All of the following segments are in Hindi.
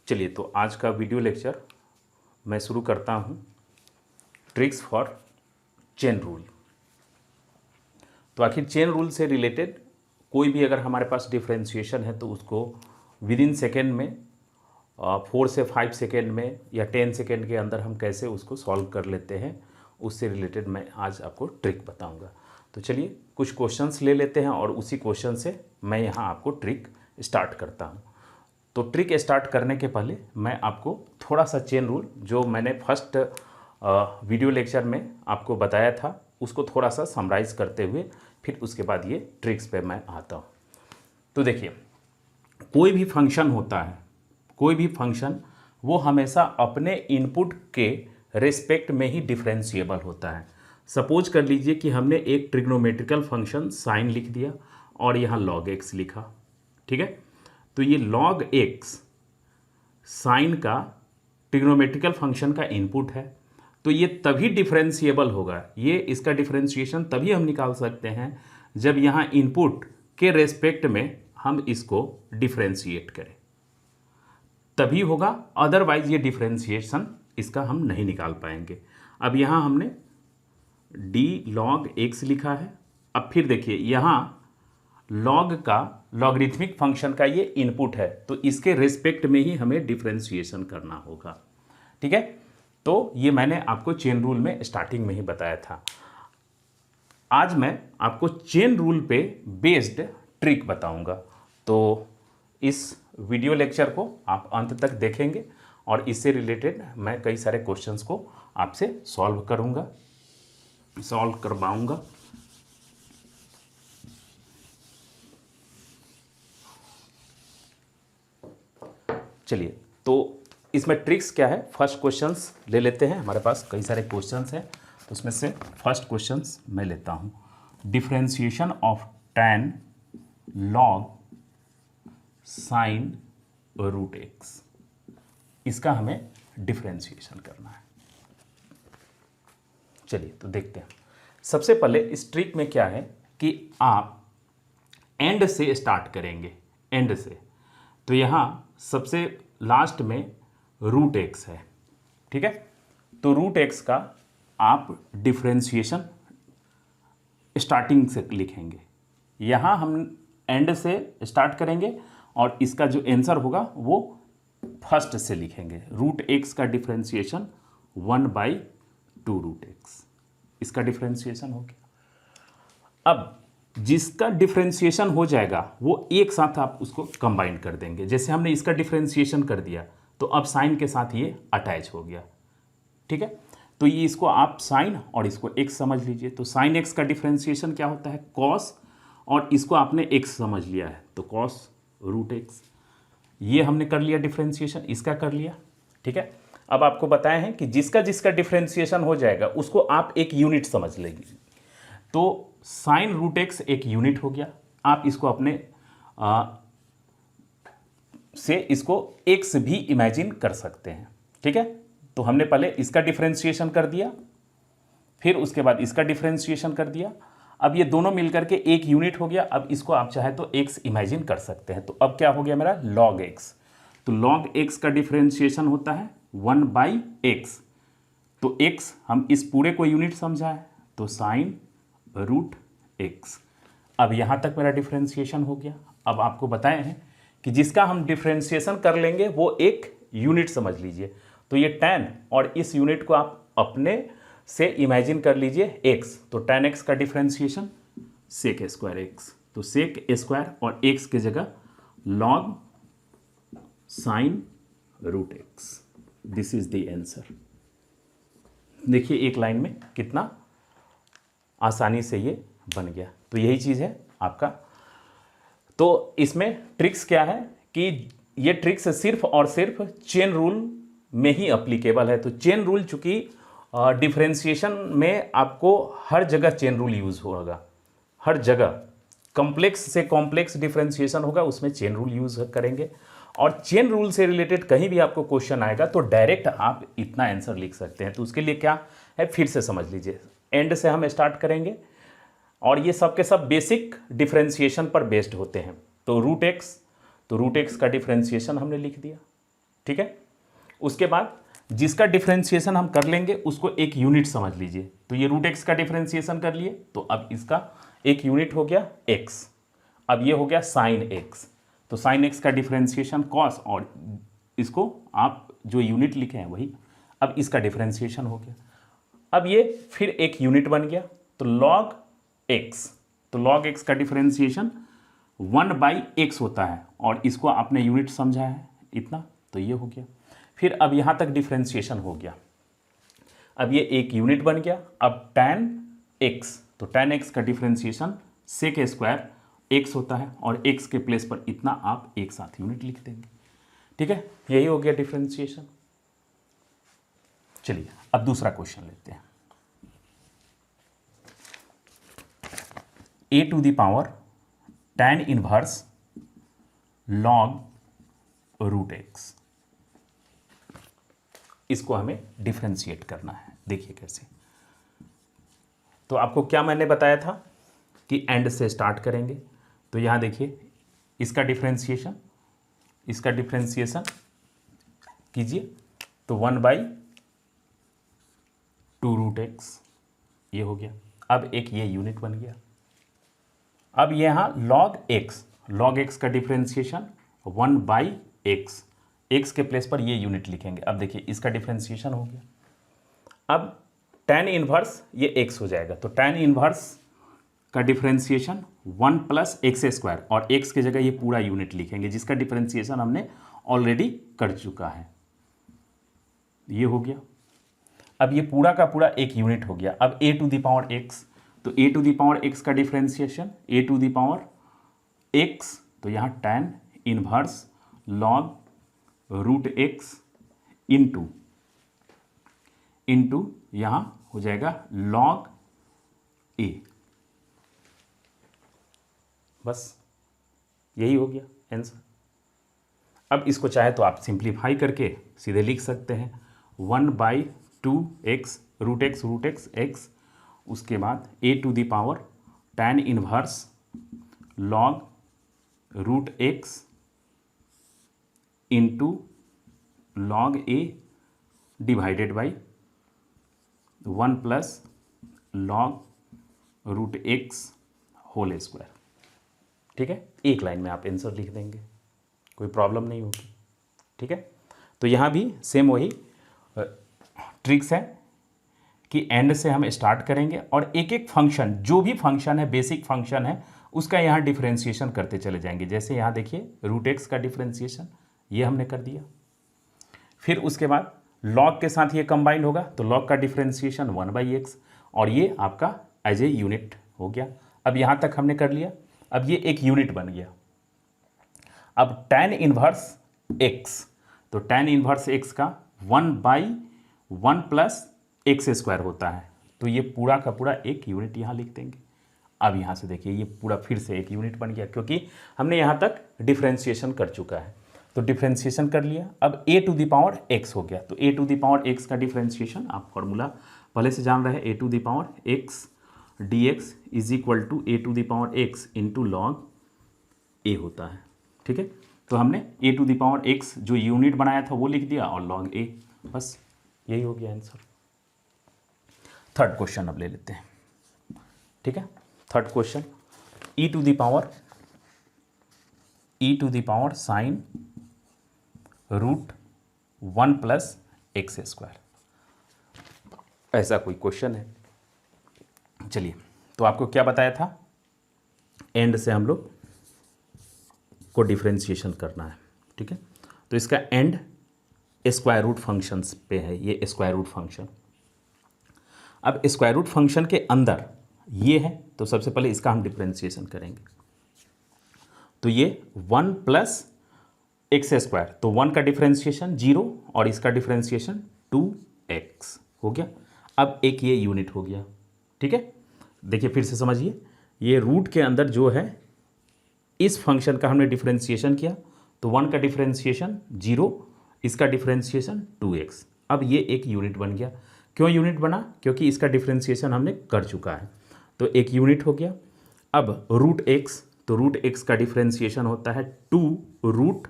चलिए तो आज का वीडियो लेक्चर मैं शुरू करता हूँ। Tricks for chain rule. तो आखिर चेन रूल से रिलेटेड कोई भी अगर हमारे पास डिफरेंशिएशन है तो उसको विद इन सेकेंड में 4 से 5 सेकेंड में या 10 सेकेंड के अंदर हम कैसे उसको सॉल्व कर लेते हैं, उससे रिलेटेड मैं आज आपको ट्रिक बताऊंगा। तो चलिए कुछ क्वेश्चंस ले लेते हैं और उसी क्वेश्चन से मैं यहाँ आपको ट्रिक स्टार्ट करता हूँ। तो ट्रिक स्टार्ट करने के पहले मैं आपको थोड़ा सा चेन रूल जो मैंने फर्स्ट वीडियो लेक्चर में आपको बताया था उसको थोड़ा सा समराइज़ करते हुए फिर उसके बाद ये ट्रिक्स पे मैं आता हूँ। तो देखिए, कोई भी फंक्शन होता है, कोई भी फंक्शन वो हमेशा अपने इनपुट के रेस्पेक्ट में ही डिफरेंशिएबल होता है। सपोज कर लीजिए कि हमने एक ट्रिग्नोमेट्रिकल फंक्शन साइन लिख दिया और यहाँ log x लिखा, ठीक है। तो ये log x साइन का ट्रिग्नोमेट्रिकल फंक्शन का इनपुट है, तो ये तभी डिफरेंशिएबल होगा, ये इसका डिफरेंशिएशन तभी हम निकाल सकते हैं जब यहाँ इनपुट के रेस्पेक्ट में हम इसको डिफरेंशिएट करें, तभी होगा। अदरवाइज ये डिफरेंशिएशन इसका हम नहीं निकाल पाएंगे। अब यहाँ हमने d log x लिखा है। अब फिर देखिए यहाँ log का लॉगरिथमिक फंक्शन का ये इनपुट है, तो इसके रेस्पेक्ट में ही हमें डिफरेंशिएशन करना होगा, ठीक है। तो ये मैंने आपको चेन रूल में स्टार्टिंग में ही बताया था। आज मैं आपको चेन रूल पे बेस्ड ट्रिक बताऊंगा। तो इस वीडियो लेक्चर को आप अंत तक देखेंगे और इससे रिलेटेड मैं कई सारे क्वेश्चंस को आपसे सॉल्व करवाऊंगा। चलिए, तो इसमें ट्रिक्स क्या है, फर्स्ट क्वेश्चंस ले लेते हैं। हमारे पास कई सारे क्वेश्चंस हैं, तो उसमें से फर्स्ट क्वेश्चंस मैं लेता हूं। Differentiation of tan log sin root x, इसका हमें डिफरेंशिएशन करना है। चलिए तो देखते हैं। सबसे पहले इस ट्रिक में क्या है कि आप एंड से स्टार्ट करेंगे, एंड से। तो यहाँ सबसे लास्ट में रूट एक्स है, ठीक है। तो रूट एक्स का आप डिफरेंशिएशन स्टार्टिंग से लिखेंगे। यहाँ हम एंड से स्टार्ट करेंगे और इसका जो आंसर होगा वो फर्स्ट से लिखेंगे। रूट एक्स का डिफरेंशिएशन 1/2 रूट एक्स, इसका डिफरेंशिएशन हो गया। अब जिसका डिफरेंशिएशन हो जाएगा वो एक साथ आप उसको कंबाइन कर देंगे। जैसे हमने इसका डिफरेंशिएशन कर दिया तो अब साइन के साथ ये अटैच हो गया, ठीक है। तो ये इसको आप साइन और इसको एक्स समझ लीजिए। तो साइन एक्स का डिफरेंशिएशन क्या होता है, कॉस, और इसको आपने एक्स समझ लिया है तो कॉस रूट एक्स। ये हमने कर लिया डिफरेंशिएशन, इसका कर लिया, ठीक है। अब आपको बताया है कि जिसका जिसका डिफरेंशिएशन हो जाएगा उसको आप एक यूनिट समझ लेंगे। तो साइन रूट एक्स एक यूनिट हो गया। आप इसको अपने से इसको एक्स भी इमेजिन कर सकते हैं, ठीक है। तो हमने पहले इसका डिफरेंशिएशन कर दिया, फिर उसके बाद इसका डिफरेंशिएशन कर दिया। अब ये दोनों मिलकर के एक यूनिट हो गया। अब इसको आप चाहे तो एक्स इमेजिन कर सकते हैं। तो अब क्या हो गया मेरा, log एक्स। तो log एक्स का डिफरेंशिएशन होता है 1/x। तो x हम इस पूरे को यूनिट समझा है, तो साइन रूट एक्स। अब यहाँ तक मेरा डिफरेंशिएशन हो गया। अब आपको बताए हैं कि जिसका हम डिफरेंशिएशन कर लेंगे वो एक यूनिट समझ लीजिए। तो ये tan और इस यूनिट को आप अपने से इमेजिन कर लीजिए x। तो tan x का डिफरेंशिएशन sec स्क्वायर x। तो sec स्क्वायर और x की जगह log sine root x. This is the answer. देखिए एक लाइन में कितना आसानी से ये बन गया। तो यही चीज़ है आपका। तो इसमें ट्रिक्स क्या है कि ये ट्रिक्स सिर्फ और सिर्फ चेन रूल में ही अप्लीकेबल है। तो चेन रूल चूंकि डिफरेंशिएशन में आपको हर जगह चेन रूल यूज़ होगा, हर जगह कॉम्प्लेक्स से कॉम्प्लेक्स डिफरेंशिएशन होगा उसमें चेन रूल यूज़ करेंगे। और चेन रूल से रिलेटेड कहीं भी आपको क्वेश्चन आएगा तो डायरेक्ट आप इतना आंसर लिख सकते हैं। तो उसके लिए क्या है, फिर से समझ लीजिए। एंड से हम स्टार्ट करेंगे और ये सब के सब बेसिक डिफरेंशिएशन पर बेस्ड होते हैं। तो रूट एक्स का डिफरेंशिएशन हमने लिख दिया, ठीक है। उसके बाद जिसका डिफरेंशिएशन हम कर लेंगे उसको एक यूनिट समझ लीजिए। तो ये रूट एक्स का डिफरेंशिएशन कर लिए, तो अब इसका एक यूनिट हो गया एक्स। अब ये हो गया साइन एक्स, तो साइन एक्स का डिफरेंशिएशन कॉस, और इसको आप जो यूनिट लिखे हैं वही, अब इसका डिफरेंशिएशन हो गया। अब ये फिर एक यूनिट बन गया, तो लॉग एक्स, तो लॉग एक्स का डिफरेंशिएशन 1/x होता है, और इसको आपने यूनिट समझा है इतना, तो ये हो गया। फिर अब यहाँ तक डिफरेंशिएशन हो गया, अब ये एक यूनिट बन गया। अब tan x, तो tan x का डिफरेंशिएशन सेक स्क्वायर x होता है, और x के प्लेस पर इतना आप एक साथ यूनिट लिख देंगे, ठीक है। यही हो गया डिफरेंशिएशन। चलिए अब दूसरा क्वेश्चन लेते हैं। a to the power tan inverse log root x, इसको हमें डिफरेंशिएट करना है। देखिए कैसे, तो आपको क्या मैंने बताया था कि एंड से स्टार्ट करेंगे। तो यहाँ देखिए इसका डिफरेंशिएशन, इसका डिफरेंशिएशन कीजिए, तो 1/2 रूट एक्स ये हो गया। अब एक ये यूनिट बन गया। अब यहाँ log x, log x का डिफरेंशिएशन 1/x, x के प्लेस पर ये यूनिट लिखेंगे। अब देखिए इसका डिफरेंशिएशन हो गया। अब tan इनवर्स ये x हो जाएगा, तो tan इनवर्स का डिफरेंशिएशन 1 + x², और x की जगह ये पूरा यूनिट लिखेंगे जिसका डिफरेंशिएशन हमने ऑलरेडी कर चुका है। ये हो गया। अब ये पूरा का पूरा एक यूनिट हो गया। अब a to the power x, तो a to the power x का differentiation a to the power x, तो यहाँ tan inverse log root x into यहाँ हो जाएगा log a, बस यही हो गया आंसर। अब इसको चाहे तो आप सिंप्लीफाई करके सीधे लिख सकते हैं 1/2x रूट एक्स एक्स, उसके बाद a to the power tan inverse log root x into log a divided by 1 + log root x whole square, ठीक है। एक लाइन में आप आंसर लिख देंगे, कोई प्रॉब्लम नहीं होगी, ठीक है। तो यहाँ भी सेम वही ट्रिक्स है कि एंड से हम स्टार्ट करेंगे और एक एक फंक्शन, जो भी फंक्शन है, बेसिक फंक्शन है, उसका यहाँ डिफरेंशिएशन करते चले जाएंगे। जैसे यहाँ देखिए रूट एक्स का डिफरेंशिएशन ये हमने कर दिया, फिर उसके बाद लॉग के साथ ये कंबाइंड होगा, तो लॉग का डिफरेंशिएशन 1/x, और ये आपका एज ए यूनिट हो गया। अब यहाँ तक हमने कर लिया। अब ये एक यूनिट बन गया। अब tan इनवर्स x, तो tan इनवर्स x का 1/1 + x² होता है, तो ये पूरा का पूरा एक यूनिट यहाँ लिख देंगे। अब यहाँ से देखिए ये पूरा फिर से एक यूनिट बन गया, क्योंकि हमने यहाँ तक डिफरेंशिएशन कर चुका है। तो डिफरेंशिएशन कर लिया। अब a to the power x हो गया, तो a to the power x का डिफरेंशिएशन आप फॉर्मूला पहले से जान रहे हैं, a to the power x dx is equal to a to the power x into log a होता है, ठीक है। तो हमने a to the power x जो यूनिट बनाया था वो लिख दिया, और log a, बस यही हो गया आंसर। थर्ड क्वेश्चन अब ले लेते हैं, ठीक है। Third question e to the power sine root 1 + x², ऐसा कोई क्वेश्चन है। चलिए, तो आपको क्या बताया था, एंड से हम लोग को डिफरेंशिएशन करना है, ठीक है। तो इसका एंड स्क्वायर रूट फंक्शंस पे है, ये स्क्वायर रूट फंक्शन। अब स्क्वायर रूट फंक्शन के अंदर ये है, तो सबसे पहले इसका हम डिफरेंशिएशन करेंगे। तो ये 1 + x², तो 1 का डिफरेंशिएशन 0 और इसका डिफरेंशिएशन 2x हो गया। अब एक ये यूनिट हो गया, ठीक है। देखिए फिर से समझिए, ये रूट के अंदर जो है इस फंक्शन का हमने डिफरेंशिएशन किया, तो 1 का डिफरेंशिएशन 0, इसका डिफरेंशिएशन 2x। अब ये एक यूनिट बन गया। क्यों यूनिट बना? क्योंकि इसका डिफरेंशिएशन हमने कर चुका है, तो एक यूनिट हो गया। अब रूट एक्स, तो रूट एक्स का डिफरेंशिएशन होता है 2 √1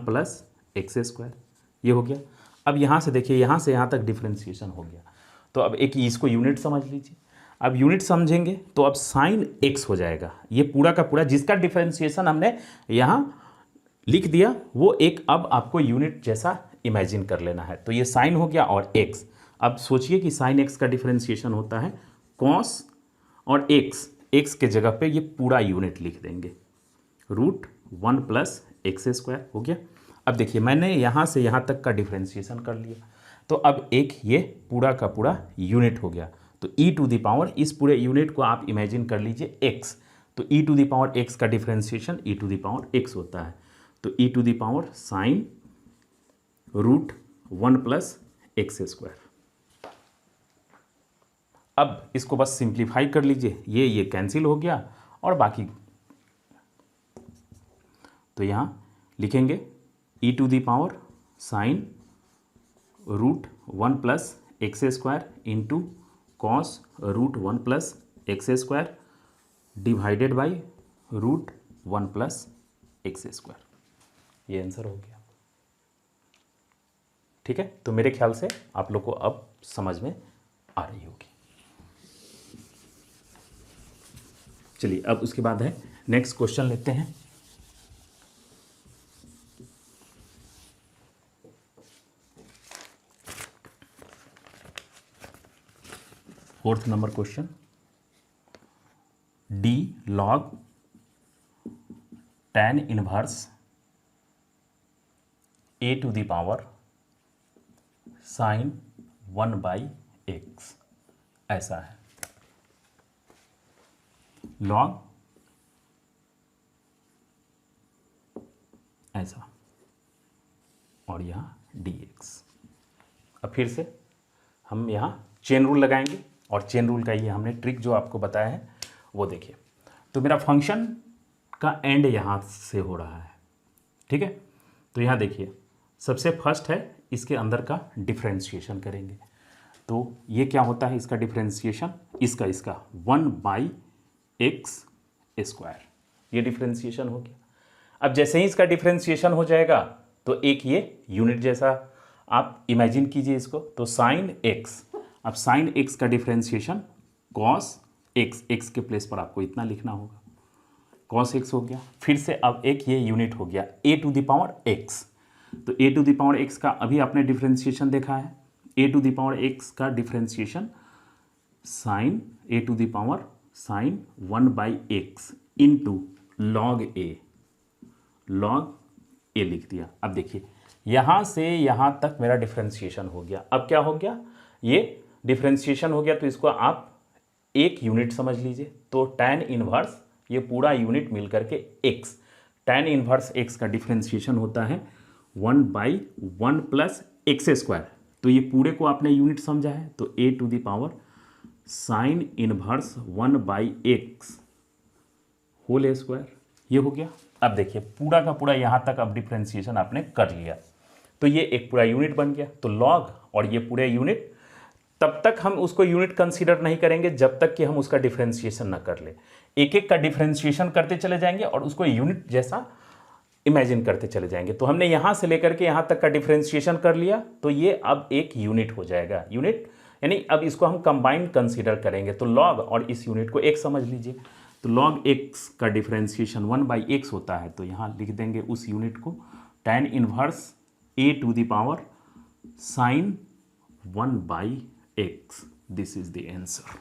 + एक्स स्क्वायर, ये हो गया। अब यहाँ से देखिए, यहाँ से यहाँ तक डिफ्रेंसिएशन हो गया, तो अब एक इसको यूनिट समझ लीजिए। अब यूनिट समझेंगे तो अब साइन एक्स हो जाएगा, ये पूरा का पूरा जिसका डिफ्रेंसिएशन हमने यहाँ लिख दिया वो एक अब आपको यूनिट जैसा इमेजिन कर लेना है। तो ये साइन हो गया और एक्स। अब सोचिए कि साइन एक्स का डिफ्रेंसिएशन होता है कॉस और एक्स के जगह पे ये पूरा यूनिट लिख देंगे, √1 + x² हो गया। अब देखिए मैंने यहाँ से यहाँ तक का डिफ्रेंसिएशन कर लिया, तो अब एक ये पूरा का पूरा यूनिट हो गया। तो e⁻, इस पूरे यूनिट को आप इमेजिन कर लीजिए x, तो e⁻x का डिफ्रेंसिएशन e⁻x होता है, तो e⁻ साइन √1 + x²। अब इसको बस सिंप्लीफाई कर लीजिए, ये कैंसिल हो गया और बाकी तो यहाँ लिखेंगे e⁻ sine √1 + x² into cos √1 + x² divided by √1 + x²। ये आंसर हो गया। ठीक है, तो मेरे ख्याल से आप लोग को अब समझ में आ रही होगी। चलिए अब उसके बाद है नेक्स्ट क्वेश्चन लेते हैं। Fourth number question, d log tan inverse a⁻ sine 1/x ऐसा है, लॉग ऐसा और यहाँ dx। अब फिर से हम यहाँ चेन रूल लगाएंगे और चेन रूल का ये हमने ट्रिक जो आपको बताया है वो देखिए। तो मेरा फंक्शन का एंड यहाँ से हो रहा है, ठीक है। तो यहाँ देखिए सबसे फर्स्ट है इसके अंदर का डिफ्रेंशिएशन करेंगे, तो ये क्या होता है इसका डिफ्रेंशिएशन, इसका 1/x², ये डिफ्रेंशिएशन हो गया। अब जैसे ही इसका डिफ्रेंशिएशन हो जाएगा तो एक ये यूनिट जैसा आप इमेजिन कीजिए इसको, तो साइन एक्स। अब साइन एक्स का डिफ्रेंशिएशन कॉस एक्स के प्लेस पर आपको इतना लिखना होगा, कॉस एक्स हो गया। फिर से अब एक ये यूनिट हो गया a⁻x, तो a⁻x का अभी आपने डिफ्रेंशिएशन देखा है, a⁻x का differentiation sine a⁻ sine 1/x into log a लिख दिया। अब देखिए यहाँ से यहाँ तक मेरा डिफ्रेंशिएशन हो गया। अब क्या हो गया, ये डिफ्रेंशिएशन हो गया तो इसको आप एक यूनिट समझ लीजिए। तो tan इनवर्स ये पूरा यूनिट मिल करके x, tan इनवर्स x का डिफ्रेंशिएशन होता है 1/1 + x²। तो ये पूरे को आपने यूनिट समझा है, तो a⁻ sine inverse 1/x whole square, ये हो गया। अब देखिए पूरा का पूरा यहाँ तक अब डिफ्रेंशिएशन आपने कर लिया, तो ये एक पूरा यूनिट बन गया। तो लॉग और ये पूरे यूनिट, तब तक हम उसको यूनिट कंसीडर नहीं करेंगे जब तक कि हम उसका डिफ्रेंशिएशन ना कर ले। एक एक का डिफ्रेंशिएशन करते चले जाएंगे और उसको यूनिट जैसा इमेजिन करते चले जाएंगे। तो हमने यहाँ से लेकर के यहाँ तक का डिफ्रेंशिएशन कर लिया, तो ये अब एक यूनिट हो जाएगा। यूनिट यानी अब इसको हम कंबाइंड कंसीडर करेंगे, तो लॉग और इस यूनिट को एक समझ लीजिए। तो लॉग x का डिफ्रेंशिएशन 1/x होता है, तो यहाँ लिख देंगे उस यूनिट को tan inverse a⁻ sine 1/x। This is the answer.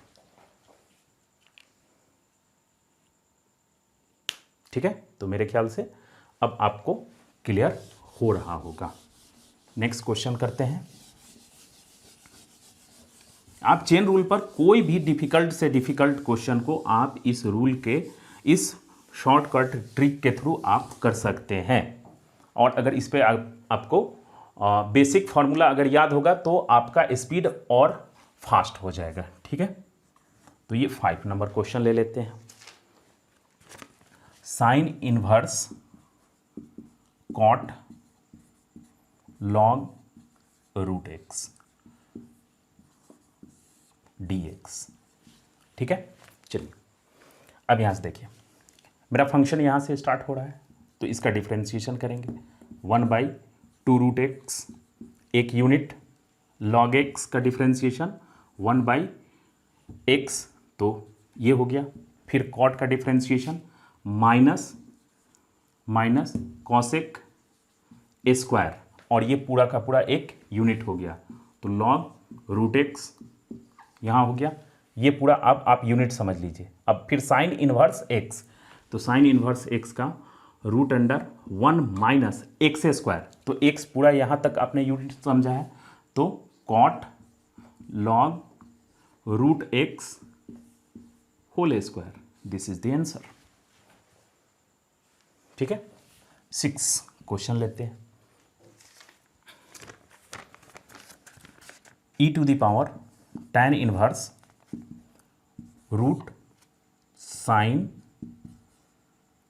ठीक है, तो मेरे ख्याल से अब आपको क्लियर हो रहा होगा। नेक्स्ट क्वेश्चन करते हैं। आप चेन रूल पर कोई भी डिफिकल्ट से डिफिकल्ट क्वेश्चन को आप इस रूल के इस शॉर्टकट ट्रिक के थ्रू आप कर सकते हैं, और अगर इस पे आपको बेसिक फार्मूला अगर याद होगा तो आपका स्पीड और फास्ट हो जाएगा। ठीक है, तो ये 5 नंबर क्वेश्चन ले लेते हैं। Sine inverse cot log √x dx। ठीक है, चलिए अब यहाँ से देखिए मेरा फंक्शन यहाँ से स्टार्ट हो रहा है, तो इसका डिफ्रेंशिएशन करेंगे 1/√x टू रूट एक्स, एक यूनिट लॉग एक्स का डिफ्रेंसिएशन 1/x, तो ये हो गया। फिर कॉट का डिफ्रेंसिएशन माइनस कॉसेक स्क्वायर, और ये पूरा का पूरा एक यूनिट हो गया, तो लॉग रूट एक्स यहाँ हो गया। ये पूरा अब आप यूनिट समझ लीजिए। अब फिर साइन इनवर्स एक्स, तो साइन इनवर्स एक्स का root under 1 minus x square, तो एक्स पूरा यहाँ तक आपने यूनिट समझा है, तो cot log root x whole square, this is the answer. ठीक है। 6 क्वेश्चन लेते हैं। e to the power tan inverse root sine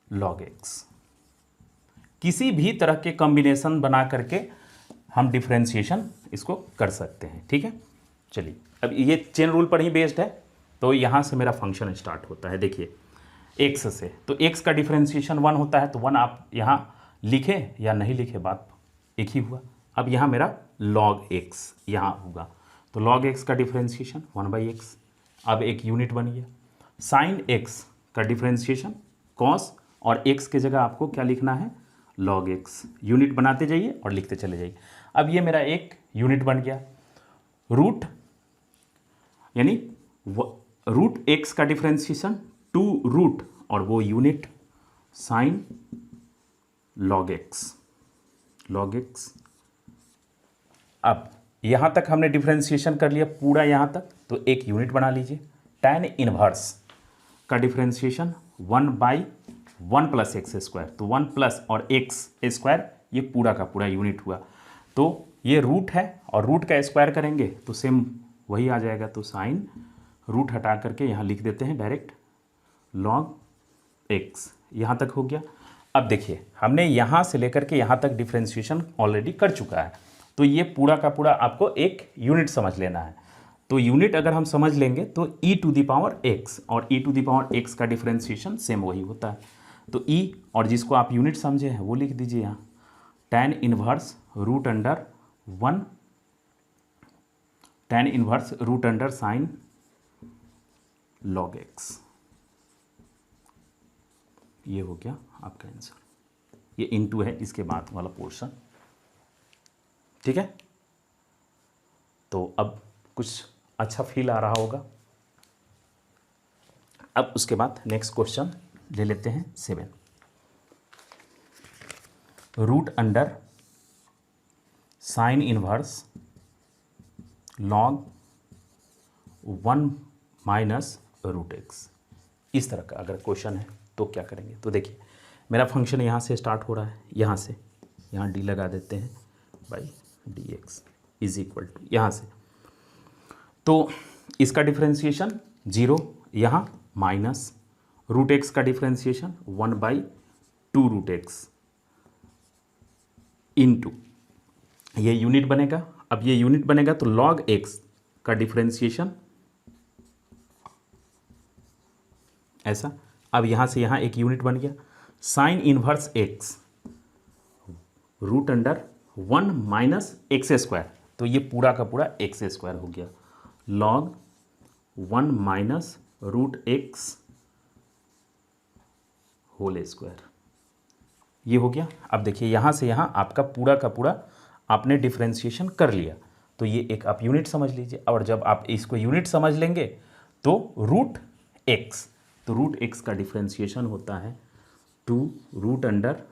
log x, किसी भी तरह के कॉम्बिनेशन बना करके हम डिफ्रेंशिएशन इसको कर सकते हैं। ठीक है। चलिए, अब ये चेन रूल पर ही बेस्ड है, तो यहाँ से मेरा फंक्शन स्टार्ट होता है। देखिए x से, तो x का डिफ्रेंशिएशन 1 होता है, तो 1 आप यहाँ लिखें या नहीं लिखे बात एक ही हुआ। अब यहाँ मेरा log x यहाँ होगा, तो log x का डिफ्रेंशिएशन 1/x, अब एक यूनिट बन गया। साइन x का डिफ्रेंशिएशन cos, और x के जगह आपको क्या लिखना है, log x, यूनिट बनाते जाइए और लिखते चले जाइए। अब ये मेरा एक यूनिट बन गया। रूट यानी रूट x का डिफ्रेंशिएशन टू रूट, और वो यूनिट साइन log x। अब यहाँ तक हमने डिफ्रेंशिएशन कर लिया पूरा यहाँ तक, तो एक यूनिट बना लीजिए। tan इनवर्स का डिफ्रेंशिएशन 1/1 प्लस एक्स स्क्वायर, तो 1 प्लस और एक्स स्क्वायर, ये पूरा का पूरा यूनिट हुआ। तो ये रूट है और रूट का स्क्वायर करेंगे तो सेम वही आ जाएगा, तो साइन रूट हटा करके यहाँ लिख देते हैं डायरेक्ट log x, यहाँ तक हो गया। अब देखिए हमने यहाँ से लेकर के यहाँ तक डिफ्रेंशिएशन ऑलरेडी कर चुका है, तो ये पूरा का पूरा आपको एक यूनिट समझ लेना है। तो यूनिट अगर हम समझ लेंगे तो e to the power x, और e to the power x का डिफ्रेंशिएशन सेम वही होता है। तो e, और जिसको आप यूनिट समझे हैं वो लिख दीजिए यहाँ, tan inverse root under 1, tan inverse root under sine log x, ये हो गया आपका आंसर। ये इनटू है इसके बाद वाला पोर्शन। ठीक है। तो अब कुछ अच्छा फील आ रहा होगा। अब उसके बाद नेक्स्ट क्वेश्चन ले लेते हैं 7। Root under sine inverse log 1 minus root x, इस तरह का अगर क्वेश्चन है तो क्या करेंगे। तो देखिए मेरा फंक्शन यहाँ से स्टार्ट हो रहा है, यहाँ से, यहाँ डी लगा देते हैं by D x is equal to यहाँ से, तो इसका डिफ्रेंशिएशन 0, यहाँ माइनस रूट एक्स का डिफ्रेंशिएशन 1/2 रूट एक्स इंटू, ये यूनिट बनेगा। अब ये यूनिट बनेगा तो log x का डिफ्रेंशिएशन ऐसा। अब यहाँ से यहाँ एक यूनिट बन गया। Sine inverse x root under 1 minus x square, तो ये पूरा का पूरा एक्स स्क्वायर हो गया, log 1 minus root x whole square, ये हो गया। अब देखिए यहाँ से यहाँ आपका पूरा का पूरा आपने डिफ्रेंशिएशन कर लिया, तो ये एक आप यूनिट समझ लीजिए। और जब आप इसको यूनिट समझ लेंगे तो रूट एक्स, तो रूट एक्स का डिफ्रेंशिएशन होता है 2 root under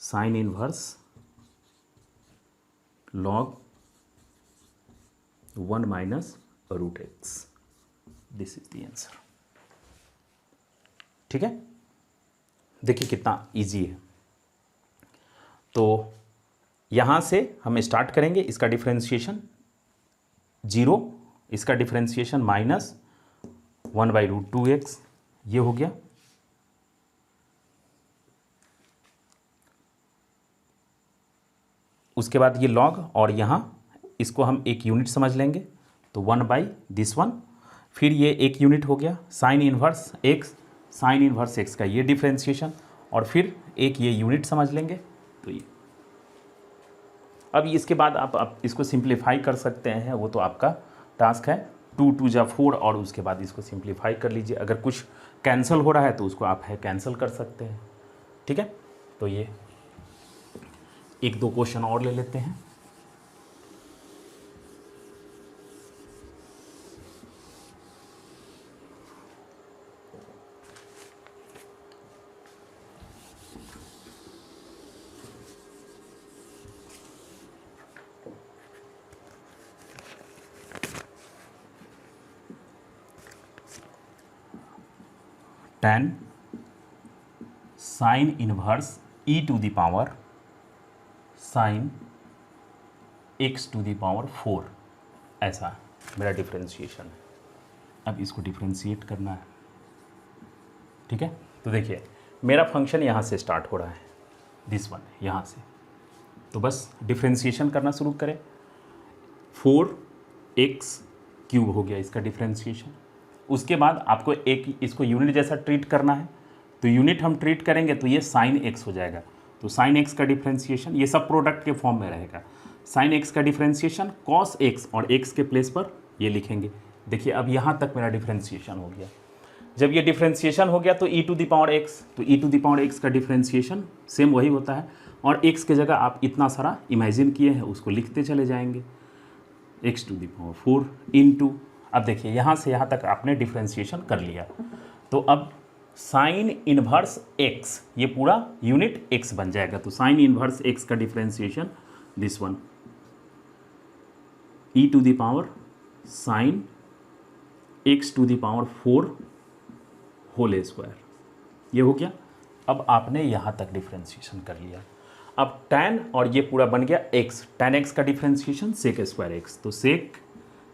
sine inverse log 1 minus root x, this is the answer. ठीक है। देखिए कितना इजी है। तो यहाँ से हम स्टार्ट करेंगे, इसका डिफ्रेंशिएशन 0, इसका डिफ्रेंशिएशन माइनस 1/√2x, ये हो गया। उसके बाद ये log, और यहाँ इसको हम एक यूनिट समझ लेंगे, तो 1/this 1, फिर ये एक यूनिट हो गया sine inverse x, sign inverse x का ये डिफ्रेंशिएशन, और फिर एक ये यूनिट समझ लेंगे, तो ये अब इसके बाद आप इसको सिंप्लीफाई कर सकते हैं, वो तो आपका टास्क है। 2 2 जा 4 और उसके बाद इसको सिंप्लीफाई कर लीजिए। अगर कुछ कैंसिल हो रहा है तो उसको आप है कैंसिल कर सकते हैं, ठीक है। तो ये 1-2 क्वेश्चन और ले लेते हैं। tan sine inverse e to the power sine x to the power 4, ऐसा मेरा डिफ्रेंशिएशन है। अब इसको डिफ्रेंशिएट करना है, ठीक है। तो देखिए मेरा फंक्शन यहाँ से स्टार्ट हो रहा है, दिस वन यहाँ से, तो बस डिफ्रेंशिएशन करना शुरू करें। 4x³ हो गया इसका डिफ्रेंशिएशन। उसके बाद आपको एक इसको यूनिट जैसा ट्रीट करना है, तो यूनिट हम ट्रीट करेंगे तो ये साइन x हो जाएगा। तो साइन x का डिफ्रेंशिएशन ये सब प्रोडक्ट के फॉर्म में रहेगा। साइन x का डिफ्रेंशिएशन cos x और x के प्लेस पर ये लिखेंगे। देखिए अब यहाँ तक मेरा डिफ्रेंशिएशन हो गया। जब ये डिफ्रेंशिएशन हो गया तो e to the power x, तो e to the power x का डिफ्रेंशिएशन सेम वही होता है, और x के जगह आप इतना सारा इमेजिन किए हैं उसको लिखते चले जाएंगे, x to the power 4 into, अब देखिए यहाँ से यहाँ तक आपने डिफ्रेंशिएशन कर लिया। तो अब साइन इनवर्स x ये पूरा यूनिट x बन जाएगा। तो साइन इनवर्स x का differentiation this one e to the power sine x to the power 4 whole square, ये हो गया। अब आपने यहाँ तक डिफ्रेंशिएशन कर लिया। अब tan और ये पूरा बन गया x, tan x का डिफ्रेंशिएशन सेक स्क्वायर x, तो सेक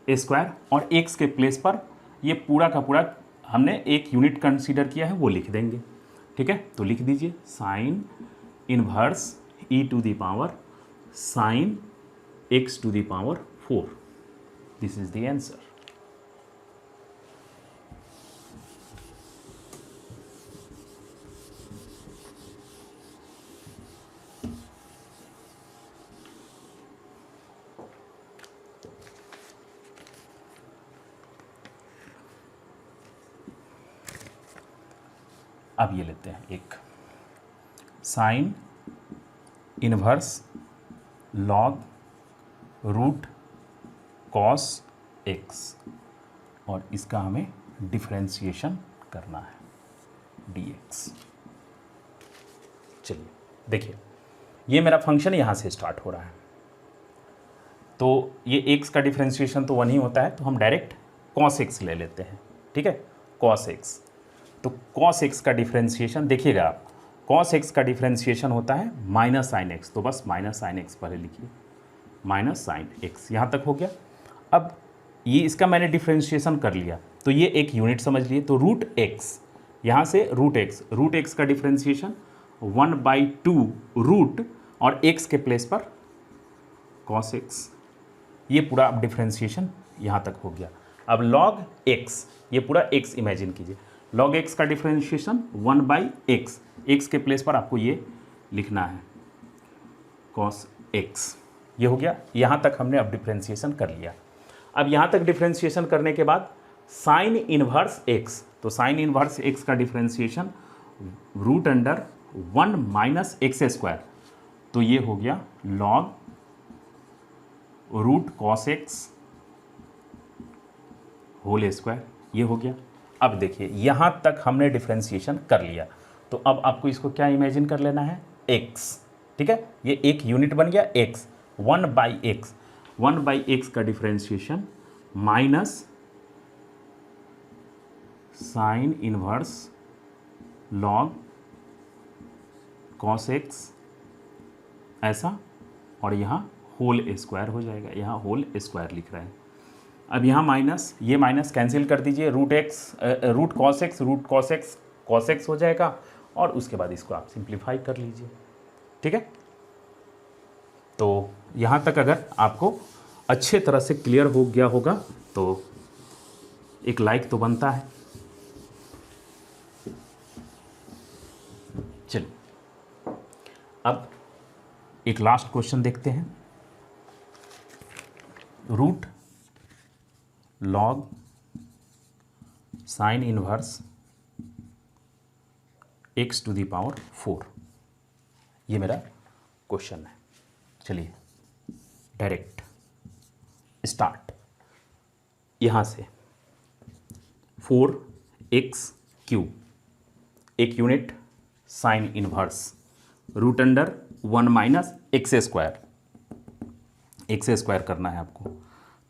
स्क्वायर और x के प्लेस पर ये पूरा का पूरा हमने एक यूनिट कंसीडर किया है वो लिख देंगे, ठीक है। तो लिख दीजिए sine inverse e to the power sine x to the power 4, this is the answer. अब ये लेते हैं एक sine inverse log root cos x, और इसका हमें डिफ्रेंशिएशन करना है dx। चलिए देखिए ये मेरा फंक्शन यहाँ से स्टार्ट हो रहा है, तो ये x का डिफ्रेंशिएशन तो 1 ही होता है, तो हम डायरेक्ट cos x ले लेते हैं, ठीक है। cos x, तो cos x का डिफ्रेंशिएशन देखिएगा आप, cos x का डिफ्रेंशिएशन होता है माइनस साइन x, तो बस माइनस साइन x पहले लिखिए, माइनस साइन x यहाँ तक हो गया। अब ये इसका मैंने डिफ्रेंशिएशन कर लिया, तो ये एक यूनिट समझ लिए, तो रूट x यहाँ से रूट x का डिफ्रेंशिएशन 1/2 रूट और x के प्लेस पर cos x, ये पूरा अब डिफ्रेंशिएशन यहाँ तक हो गया। अब log x, ये पूरा x इमेजिन कीजिए, log x का डिफ्रेंशिएशन 1/x, x के प्लेस पर आपको ये लिखना है cos x, ये हो गया। यहाँ तक हमने अब डिफ्रेंशिएशन कर लिया। अब यहाँ तक डिफ्रेंशिएशन करने के बाद साइन इनवर्स x, तो साइन इनवर्स x का differentiation root under 1 minus x square, तो ये हो गया log root cos x whole square, ये हो गया। अब देखिए यहाँ तक हमने डिफ्रेंशिएशन कर लिया, तो अब आपको इसको क्या इमेजिन कर लेना है x, ठीक है। ये एक यूनिट बन गया x, 1/x, 1/x का differentiation minus sign inverse log cos x ऐसा, और यहाँ होल स्क्वायर हो जाएगा, यहाँ होल स्क्वायर लिख रहा है। अब यहाँ माइनस, ये माइनस कैंसिल कर दीजिए, रूट cos x हो जाएगा, और उसके बाद इसको आप सिंप्लीफाई कर लीजिए, ठीक है। तो यहाँ तक अगर आपको अच्छे तरह से क्लियर हो गया होगा तो एक लाइक तो बनता है। चलिए अब एक लास्ट क्वेश्चन देखते हैं। Root log sine inverse x to the power 4, ये मेरा क्वेश्चन है। चलिए डायरेक्ट स्टार्ट। यहाँ से 4x³ एक unit sine inverse root under 1 minus x² करना है आपको,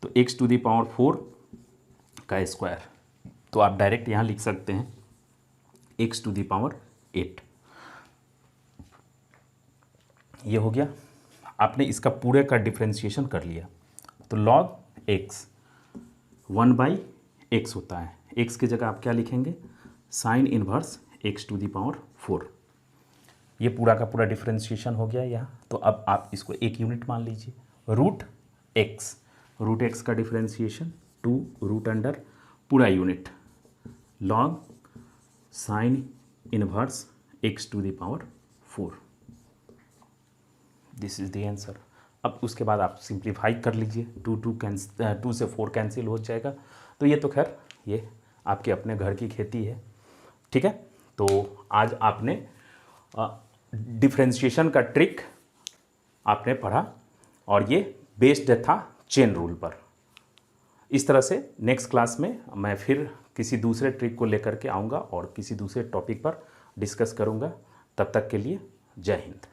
तो x टू द पावर 4 का स्क्वायर, तो आप डायरेक्ट यहाँ लिख सकते हैं x टू द पावर 8। ये हो गया, आपने इसका पूरे का डिफ्रेंशिएशन कर लिया, तो log x 1/x होता है, x की जगह आप क्या लिखेंगे, sine inverse x to the power 4। ये पूरा का पूरा डिफ्रेंशिएशन हो गया यहाँ। तो अब आप इसको एक यूनिट मान लीजिए, रूट x का डिफ्रेंशिएशन 2 रूट अंडर पूरा unit log sine inverse x to the power 4। This is the answer. अब उसके बाद आप सिंप्लीफाई कर लीजिए, 2 से 4 कैंसिल हो जाएगा। तो ये तो खैर ये आपके अपने घर की खेती है, ठीक है। तो आज आपने डिफ्रेंशिएशन का ट्रिक आपने पढ़ा और ये बेस्ड था चेन रूल पर। इस तरह से नेक्स्ट क्लास में मैं फिर किसी दूसरे ट्रिक को लेकर के आऊँगा और किसी दूसरे टॉपिक पर डिस्कस करूँगा। तब तक के लिए जय हिंद।